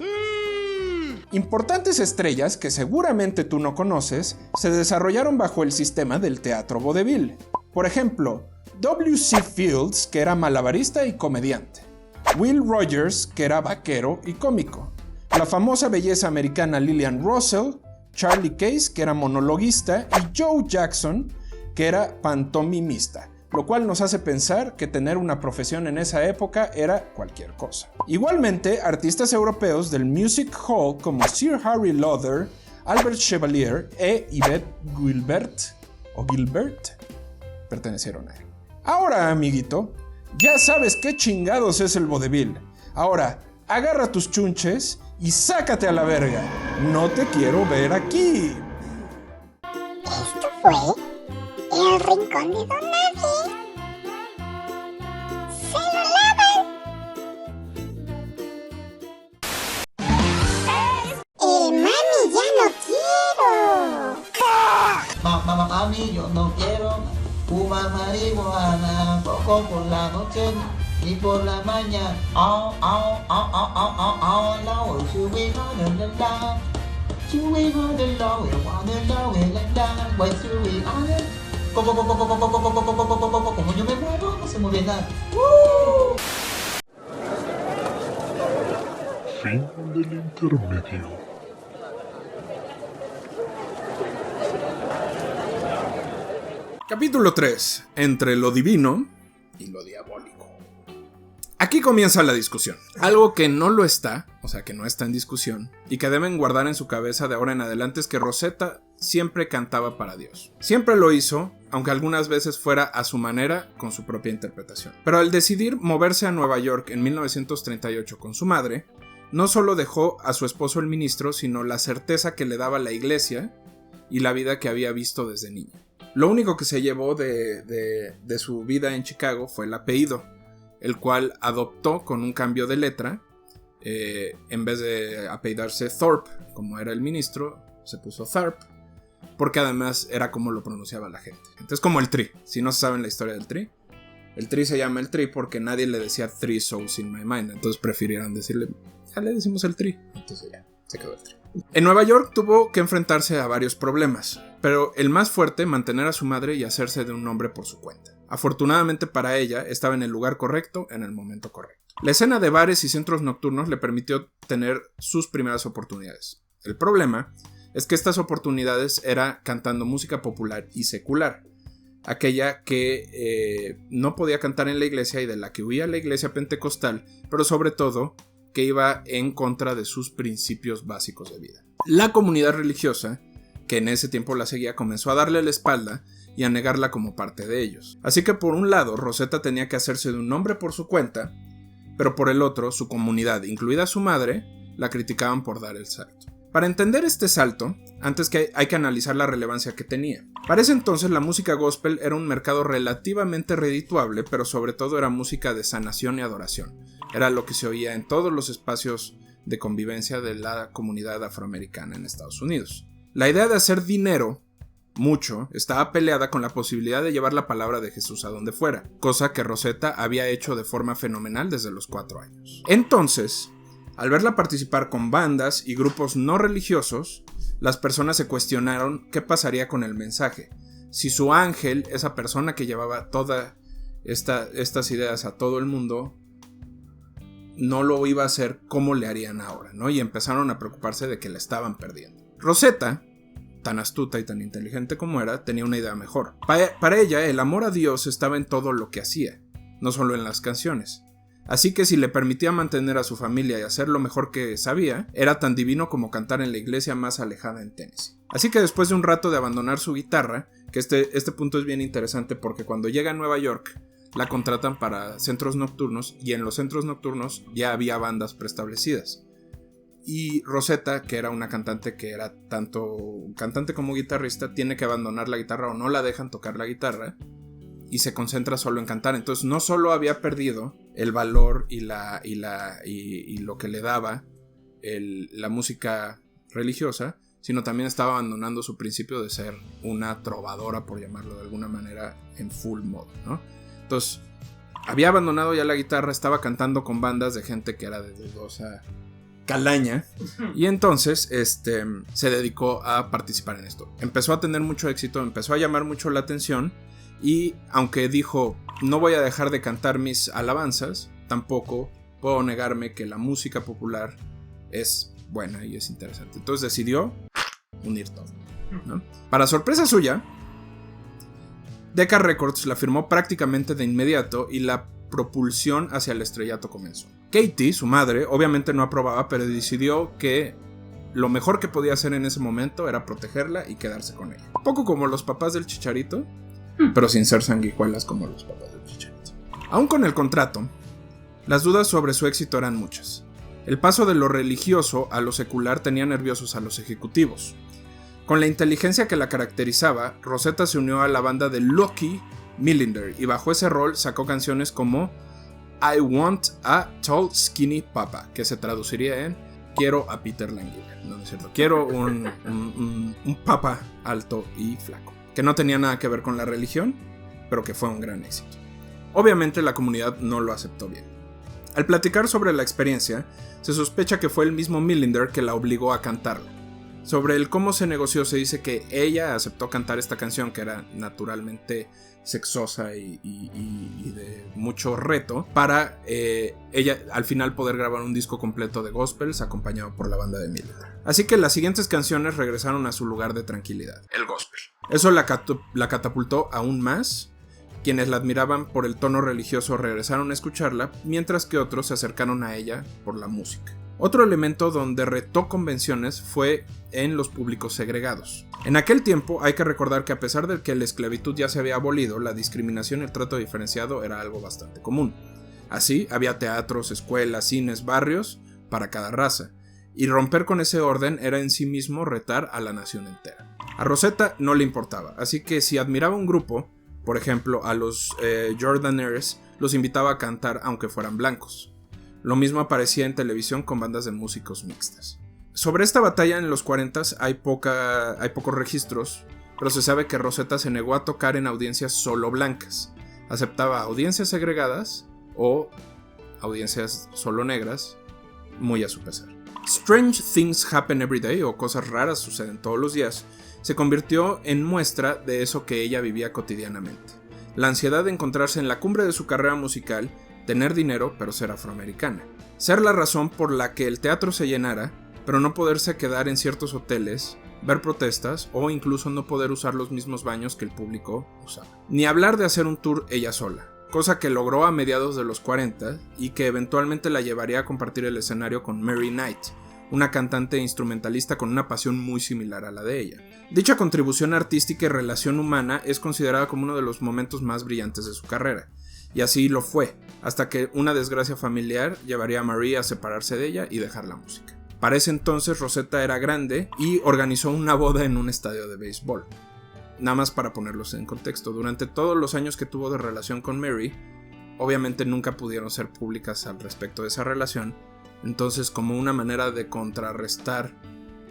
Importantes estrellas que seguramente tú no conoces se desarrollaron bajo el sistema del teatro vodevil. Por ejemplo, W.C. Fields, que era malabarista y comediante. Will Rogers, que era vaquero y cómico. La famosa belleza americana Lillian Russell, Charlie Case, que era monologuista, y Joe Jackson, que era pantomimista. Lo cual nos hace pensar que tener una profesión en esa época era cualquier cosa. Igualmente, artistas europeos del Music Hall como Sir Harry Lauder, Albert Chevalier e Yvette Gilbert pertenecieron a él. Ahora, amiguito, ya sabes qué chingados es el vodevil. Ahora, agarra tus chunches y sácate a la verga. No te quiero ver aquí. Esto fue El Rincón de Don Nadie. ¡Se lo lavan! Mami, ya no quiero. Mami, yo no quiero fumar marihuana, poco por la noche, y Y por la mañana, la voy subir la la la. Subir la la la, voy subir como yo me muevo, no se mueve nada. Fin del intermedio. Capítulo 3. Entre lo divino y lo diabólico. Aquí comienza la discusión. Algo que no lo está, o sea que no está en discusión, y que deben guardar en su cabeza de ahora en adelante es que Rosetta siempre cantaba para Dios. Siempre lo hizo, aunque algunas veces fuera a su manera, con su propia interpretación. Pero al decidir moverse a Nueva York en 1938 con su madre, no solo dejó a su esposo el ministro, sino la certeza que le daba la iglesia y la vida que había visto desde niña. Lo único que se llevó de su vida en Chicago fue el apellido, el cual adoptó con un cambio de letra. En vez de apellidarse Thorpe, como era el ministro, se puso Tharpe, porque además era como lo pronunciaba la gente. Entonces, como el Tri. Si no saben la historia del Tri, el Tri se llama el Tri porque nadie le decía Three Souls in My Mind. Entonces prefirieron decirle, ya le decimos el Tri. Entonces ya, se quedó el Tri. En Nueva York tuvo que enfrentarse a varios problemas, pero el más fuerte, mantener a su madre y hacerse de un nombre por su cuenta. Afortunadamente para ella, estaba en el lugar correcto, en el momento correcto. La escena de bares y centros nocturnos le permitió tener sus primeras oportunidades. El problema es que estas oportunidades era cantando música popular y secular, aquella que no podía cantar en la iglesia y de la que huía la iglesia pentecostal, pero sobre todo que iba en contra de sus principios básicos de vida. La comunidad religiosa, que en ese tiempo la seguía, comenzó a darle la espalda y a negarla como parte de ellos. Así que por un lado, Rosetta tenía que hacerse de un nombre por su cuenta, pero por el otro, su comunidad, incluida su madre, la criticaban por dar el salto. Para entender este salto, antes que hay que analizar la relevancia que tenía. Para ese entonces la música gospel era un mercado relativamente redituable, pero sobre todo era música de sanación y adoración. Era lo que se oía en todos los espacios de convivencia de la comunidad afroamericana en Estados Unidos. La idea de hacer dinero, mucho, estaba peleada con la posibilidad de llevar la palabra de Jesús a donde fuera, cosa que Rosetta había hecho de forma fenomenal desde los 4 años. Entonces, al verla participar con bandas y grupos no religiosos, las personas se cuestionaron qué pasaría con el mensaje. Si su ángel, esa persona que llevaba todas estas ideas a todo el mundo, no lo iba a hacer, ¿cómo le harían ahora? ¿No? Y empezaron a preocuparse de que la estaban perdiendo. Rosetta, tan astuta y tan inteligente como era, tenía una idea mejor. Para ella, el amor a Dios estaba en todo lo que hacía, no solo en las canciones. Así que si le permitía mantener a su familia y hacer lo mejor que sabía, era tan divino como cantar en la iglesia más alejada en Tennessee. Así que después de un rato de abandonar su guitarra, que este punto es bien interesante porque cuando llega a Nueva York, la contratan para centros nocturnos y en los centros nocturnos ya había bandas preestablecidas. Y Rosetta, que era una cantante que era tanto cantante como guitarrista, tiene que abandonar la guitarra o no la dejan tocar la guitarra y se concentra solo en cantar. Entonces no solo había perdido el valor y lo que le daba la música religiosa, sino también estaba abandonando su principio de ser una trovadora, por llamarlo de alguna manera, en full modo, ¿no? Entonces había abandonado ya la guitarra, estaba cantando con bandas de gente que era de dudosa calaña, y entonces se dedicó a participar en esto. Empezó a tener mucho éxito, empezó a llamar mucho la atención, y aunque dijo, no voy a dejar de cantar mis alabanzas, tampoco puedo negarme que la música popular es buena y es interesante. Entonces decidió unir todo, ¿no? Para sorpresa suya, Decca Records la firmó prácticamente de inmediato y la propulsión hacia el estrellato comenzó. Katie, su madre, obviamente no aprobaba, pero decidió que lo mejor que podía hacer en ese momento era protegerla y quedarse con ella. Un poco como los papás del Chicharito, pero sin ser sanguijuelas como los papás del Chicharito. Aún con el contrato, las dudas sobre su éxito eran muchas. El paso de lo religioso a lo secular tenía nerviosos a los ejecutivos. Con la inteligencia que la caracterizaba, Rosetta se unió a la banda de Lucky Millinder y bajo ese rol sacó canciones como I Want a Tall Skinny Papa, que se traduciría en Quiero a Peter Languila. No es cierto, quiero un papa alto y flaco, que no tenía nada que ver con la religión, pero que fue un gran éxito. Obviamente la comunidad no lo aceptó bien. Al platicar sobre la experiencia, se sospecha que fue el mismo Millinder que la obligó a cantarla. Sobre el cómo se negoció, se dice que ella aceptó cantar esta canción, que era naturalmente sexosa y de mucho reto, para ella al final poder grabar un disco completo de gospels acompañado por la banda de Millinder. Así que las siguientes canciones regresaron a su lugar de tranquilidad, el gospel. Eso la catapultó aún más. Quienes la admiraban por el tono religioso regresaron a escucharla, mientras que otros se acercaron a ella por la música. Otro elemento donde retó convenciones fue en los públicos segregados. En aquel tiempo hay que recordar que a pesar de que la esclavitud ya se había abolido, la discriminación y el trato diferenciado era algo bastante común. Así, había teatros, escuelas, cines, barrios para cada raza, y romper con ese orden era en sí mismo retar a la nación entera. A Rosetta no le importaba, así que si admiraba un grupo, por ejemplo a los Jordanaires, los invitaba a cantar aunque fueran blancos. Lo mismo aparecía en televisión con bandas de músicos mixtas. Sobre esta batalla en los 40s hay pocos registros, pero se sabe que Rosetta se negó a tocar en audiencias solo blancas. Aceptaba audiencias segregadas o audiencias solo negras, muy a su pesar. Strange Things Happen Every Day, o cosas raras suceden todos los días, se convirtió en muestra de eso que ella vivía cotidianamente. La ansiedad de encontrarse en la cumbre de su carrera musical, tener dinero pero ser afroamericana. Ser la razón por la que el teatro se llenara, pero no poderse quedar en ciertos hoteles, ver protestas o incluso no poder usar los mismos baños que el público usaba. Ni hablar de hacer un tour ella sola, cosa que logró a mediados de los 40 y que eventualmente la llevaría a compartir el escenario con Mary Knight, una cantante e instrumentalista con una pasión muy similar a la de ella. Dicha contribución artística y relación humana es considerada como uno de los momentos más brillantes de su carrera, y así lo fue, hasta que una desgracia familiar llevaría a Marie a separarse de ella y dejar la música. Para ese entonces Rosetta era grande y organizó una boda en un estadio de béisbol. Nada más para ponerlos en contexto, durante todos los años que tuvo de relación con Mary, obviamente nunca pudieron ser públicas al respecto de esa relación, entonces como una manera de contrarrestar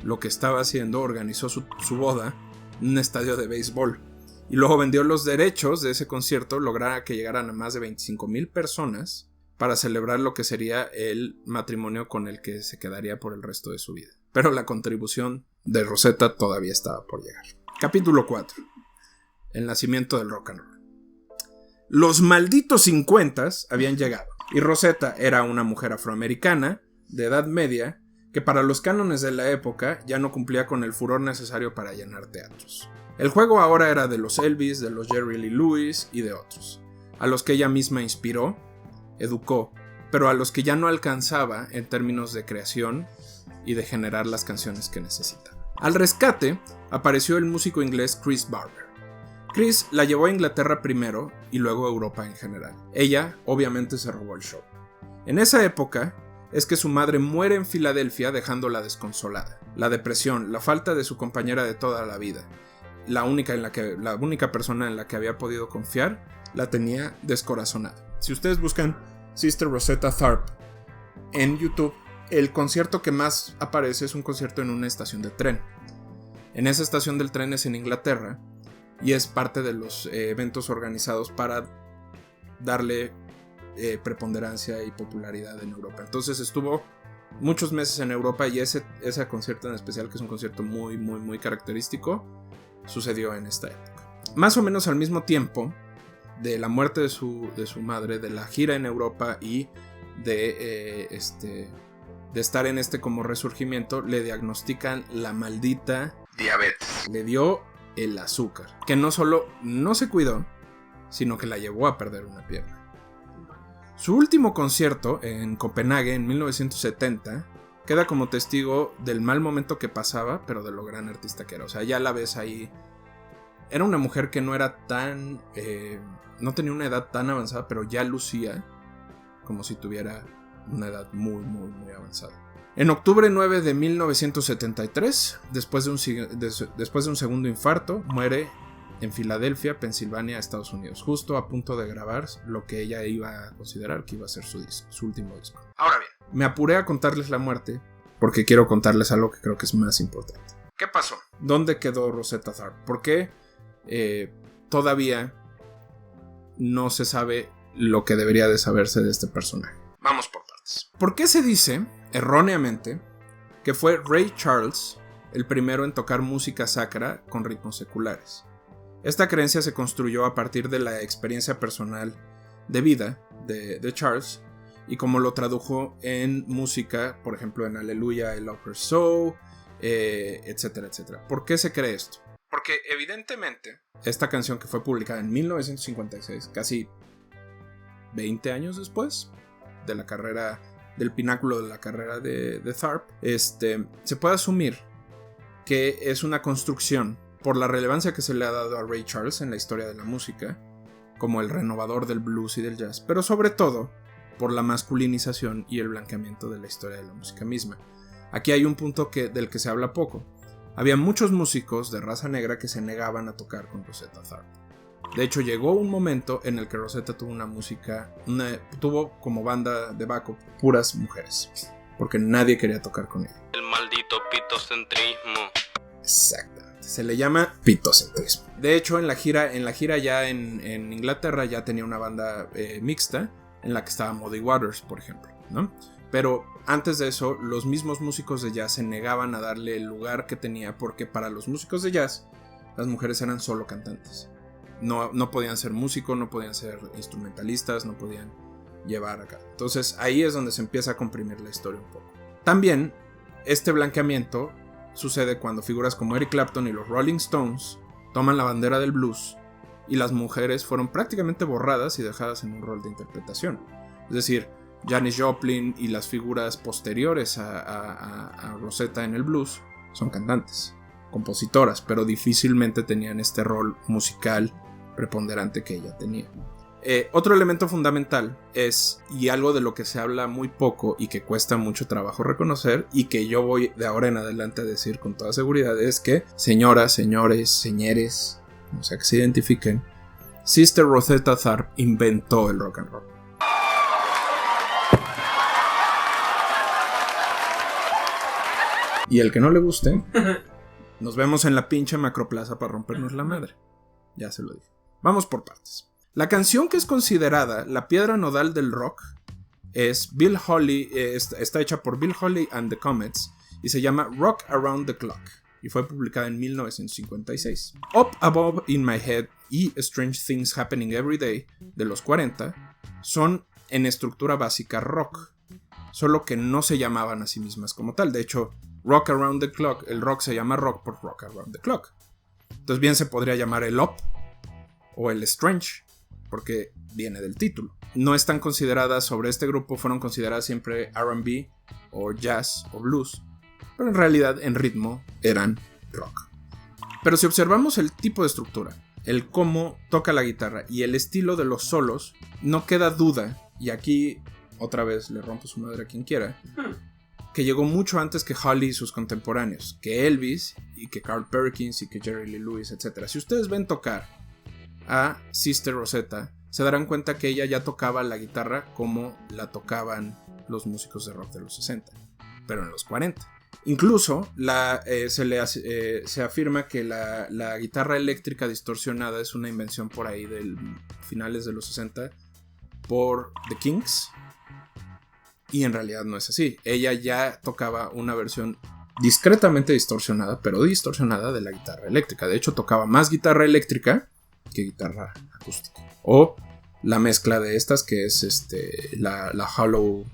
lo que estaba haciendo, organizó su boda en un estadio de béisbol. Y luego vendió los derechos de ese concierto, lograra que llegaran a más de 25,000 personas para celebrar lo que sería el matrimonio con el que se quedaría por el resto de su vida. Pero la contribución de Rosetta todavía estaba por llegar. Capítulo 4. El nacimiento del rock and roll. Los malditos 50s habían llegado, y Rosetta era una mujer afroamericana, de edad media, que para los cánones de la época ya no cumplía con el furor necesario para llenar teatros. El juego ahora era de los Elvis, de los Jerry Lee Lewis y de otros, a los que ella misma inspiró, educó, pero a los que ya no alcanzaba en términos de creación y de generar las canciones que necesitaba. Al rescate apareció el músico inglés Chris Barber. Chris la llevó a Inglaterra primero y luego a Europa en general. Ella obviamente se robó el show. En esa época es que su madre muere en Filadelfia dejándola desconsolada. La depresión, la falta de su compañera de toda la vida, la única persona en la que había podido confiar, la tenía descorazonada. Si ustedes buscan Sister Rosetta Tharpe en YouTube, el concierto que más aparece es un concierto en una estación de tren. En esa estación del tren es en Inglaterra y es parte de los eventos organizados para darle preponderancia y popularidad en Europa. Entonces estuvo muchos meses en Europa y ese concierto en especial, que es un concierto muy muy muy característico, sucedió en esta época. Más o menos al mismo tiempo de la muerte de su madre, de la gira en Europa y de estar en como resurgimiento, le diagnostican la maldita diabetes. Le dio el azúcar, que no solo no se cuidó, sino que la llevó a perder una pierna. Su último concierto en Copenhague en 1970 queda como testigo del mal momento que pasaba, pero de lo gran artista que era. O sea, ya la ves ahí. Era una mujer que no era tan... no tenía una edad tan avanzada, pero ya lucía como si tuviera una edad muy, muy, muy avanzada. En octubre 9 de 1973, después de un segundo infarto, muere en Filadelfia, Pensilvania, Estados Unidos, justo a punto de grabar lo que ella iba a considerar que iba a ser su último disco. Ahora bien, me apuré a contarles la muerte porque quiero contarles algo que creo que es más importante. ¿Qué pasó? ¿Dónde quedó Rosetta Tharpe? ¿Por qué todavía no se sabe lo que debería de saberse de este personaje. Vamos por partes. ¿Por qué se dice, erróneamente, que fue Ray Charles el primero en tocar música sacra con ritmos seculares? Esta creencia se construyó a partir de la experiencia personal de vida de Charles y como lo tradujo en música, por ejemplo en Aleluya, el Upper Soul, etcétera, etcétera. ¿Por qué se cree esto? Porque evidentemente esta canción que fue publicada en 1956, casi 20 años después de la carrera, del pináculo de la carrera de Tharpe, se puede asumir que es una construcción por la relevancia que se le ha dado a Ray Charles en la historia de la música, como el renovador del blues y del jazz, pero sobre todo por la masculinización y el blanqueamiento de la historia de la música misma. Aquí hay un punto del que se habla poco. Había muchos músicos de raza negra que se negaban a tocar con Rosetta Tharpe. De hecho, llegó un momento en el que Rosetta tuvo como banda de backup puras mujeres, porque nadie quería tocar con ella. El maldito pitocentrismo. Exactamente, se le llama pitocentrismo. De hecho, en la gira ya en Inglaterra ya tenía una banda mixta en la que estaba Muddy Waters, por ejemplo, ¿no? Pero antes de eso, los mismos músicos de jazz se negaban a darle el lugar que tenía, porque para los músicos de jazz las mujeres eran solo cantantes. No podían ser músicos, no podían ser instrumentalistas, no podían llevar acá. Entonces ahí es donde se empieza a comprimir la historia un poco. También este blanqueamiento sucede cuando figuras como Eric Clapton y los Rolling Stones toman la bandera del blues y las mujeres fueron prácticamente borradas y dejadas en un rol de interpretación. Es decir, Janis Joplin y las figuras posteriores a Rosetta en el blues son cantantes, compositoras, pero difícilmente tenían este rol musical preponderante que ella tenía. Otro elemento fundamental es, y algo de lo que se habla muy poco y que cuesta mucho trabajo reconocer, y que yo voy de ahora en adelante a decir con toda seguridad, es que señoras, señores, señeres, como sea que se identifiquen, Sister Rosetta Tharpe inventó el rock and roll. Y el que no le guste, nos vemos en la pinche macroplaza para rompernos la madre. Ya se lo dije. Vamos por partes. La canción que es considerada la piedra nodal del rock es Bill Haley, está hecha por Bill Haley and the Comets y se llama Rock Around the Clock y fue publicada en 1956. Up Above in My Head y Strange Things Happening Every Day de los 40 son en estructura básica rock, solo que no se llamaban a sí mismas como tal. De hecho, Rock Around the Clock, el rock se llama rock por Rock Around the Clock. Entonces bien se podría llamar el Up o el Strange, porque viene del título. No están consideradas sobre este grupo, fueron consideradas siempre R&B o jazz o blues, pero en realidad en ritmo eran rock. Pero si observamos el tipo de estructura, el cómo toca la guitarra y el estilo de los solos, no queda duda, y aquí otra vez le rompo su madre a quien quiera, que llegó mucho antes que Holly y sus contemporáneos, que Elvis y que Carl Perkins y que Jerry Lee Lewis, etc. Si ustedes ven tocar a Sister Rosetta, se darán cuenta que ella ya tocaba la guitarra como la tocaban los músicos de rock de los 60, pero en los 40. Incluso se afirma que la guitarra eléctrica distorsionada es una invención por ahí de finales de los 60 por The Kinks, y en realidad no es así. Ella ya tocaba una versión discretamente distorsionada, pero distorsionada de la guitarra eléctrica. De hecho, tocaba más guitarra eléctrica que guitarra acústica, o la mezcla de estas, que es la hollow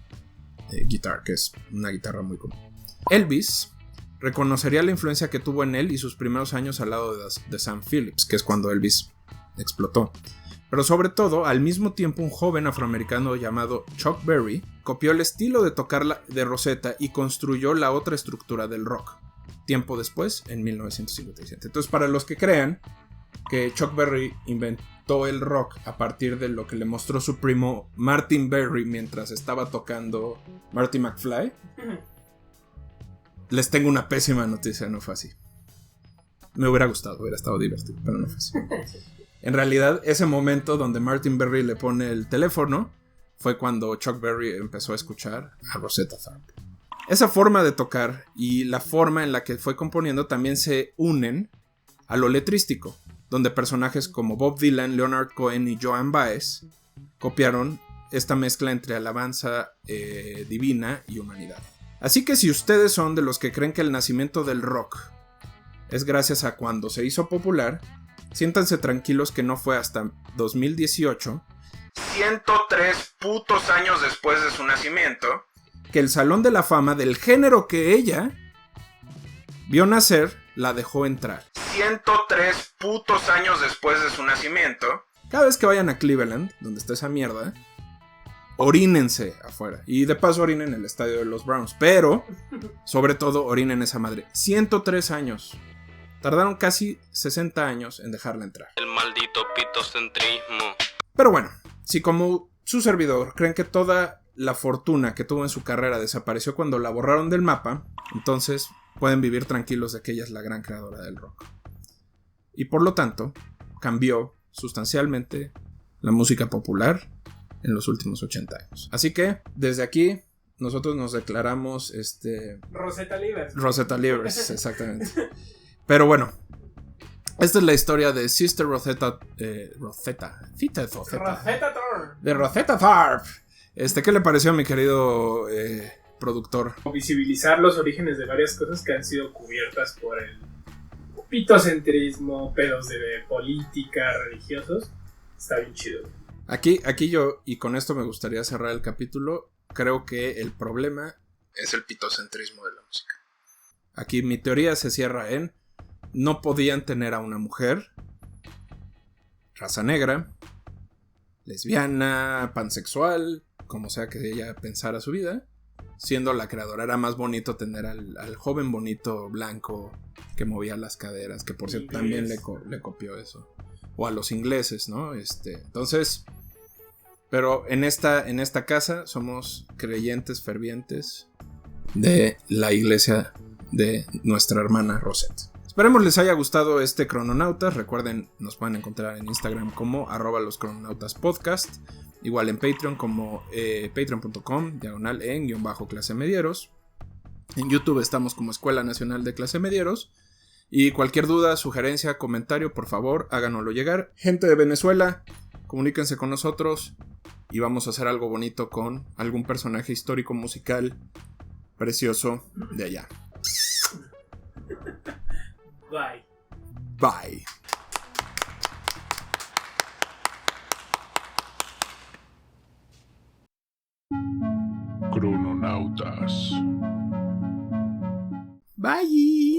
guitar, que es una guitarra muy común. Elvis reconocería la influencia que tuvo en él y sus primeros años al lado de Sam Phillips, que es cuando Elvis explotó. Pero sobre todo, al mismo tiempo, un joven afroamericano llamado Chuck Berry copió el estilo de tocar de Rosetta y construyó la otra estructura del rock, tiempo después, en 1957. Entonces, para los que crean que Chuck Berry inventó el rock a partir de lo que le mostró su primo Martin Berry mientras estaba tocando Marty McFly, les tengo una pésima noticia, no fue así. Me hubiera gustado, hubiera estado divertido, pero no fue así. En realidad, ese momento donde Martin Berry le pone el teléfono fue cuando Chuck Berry empezó a escuchar a Rosetta Tharpe. Esa forma de tocar y la forma en la que fue componiendo también se unen a lo letrístico, donde personajes como Bob Dylan, Leonard Cohen y Joan Baez copiaron esta mezcla entre alabanza divina y humanidad. Así que si ustedes son de los que creen que el nacimiento del rock es gracias a cuando se hizo popular, siéntanse tranquilos que no fue hasta 2018, 103 putos años después de su nacimiento, que el Salón de la Fama del género que ella vio nacer la dejó entrar. 103 putos años después de su nacimiento. Cada vez que vayan a Cleveland, donde está esa mierda, orínense afuera. Y de paso orinen el estadio de los Browns. Pero, sobre todo, orinen esa madre. 103 años. Tardaron casi 60 años en dejarla entrar. El maldito pitocentrismo. Pero bueno, si como su servidor creen que toda la fortuna que tuvo en su carrera desapareció cuando la borraron del mapa, entonces pueden vivir tranquilos de que ella es la gran creadora del rock. Y por lo tanto, cambió sustancialmente la música popular en los últimos 80 años. Así que, desde aquí, nosotros nos declaramos Rosetta Livers. Rosetta Livers, exactamente. Pero bueno, esta es la historia de Sister Rosetta Rosetta Thorpe. de Rosetta Tharpe. ¿Qué le pareció a mi querido productor? Visibilizar los orígenes de varias cosas que han sido cubiertas por el pitocentrismo, pedos de política, religiosos. Está bien chido. Aquí yo, y con esto me gustaría cerrar el capítulo, creo que el problema es el pitocentrismo de la música. Aquí mi teoría se cierra en: no podían tener a una mujer, raza negra, lesbiana, pansexual, como sea que ella pensara su vida, siendo la creadora. Era más bonito tener al joven bonito blanco que movía las caderas, que por cierto también le copió eso. O a los ingleses, ¿no? Entonces, pero en esta casa somos creyentes fervientes de la iglesia de nuestra hermana Rosette. Esperemos les haya gustado este Crononautas. Recuerden, nos pueden encontrar en Instagram como @loscrononautaspodcast. Igual en Patreon como patreon.com/en-clasemedieros. En YouTube estamos como Escuela Nacional de Clase Medieros. Y cualquier duda, sugerencia, comentario, por favor, háganoslo llegar. Gente de Venezuela, comuníquense con nosotros y vamos a hacer algo bonito con algún personaje histórico musical precioso de allá. Bye. Bye. Crononautas. Bye.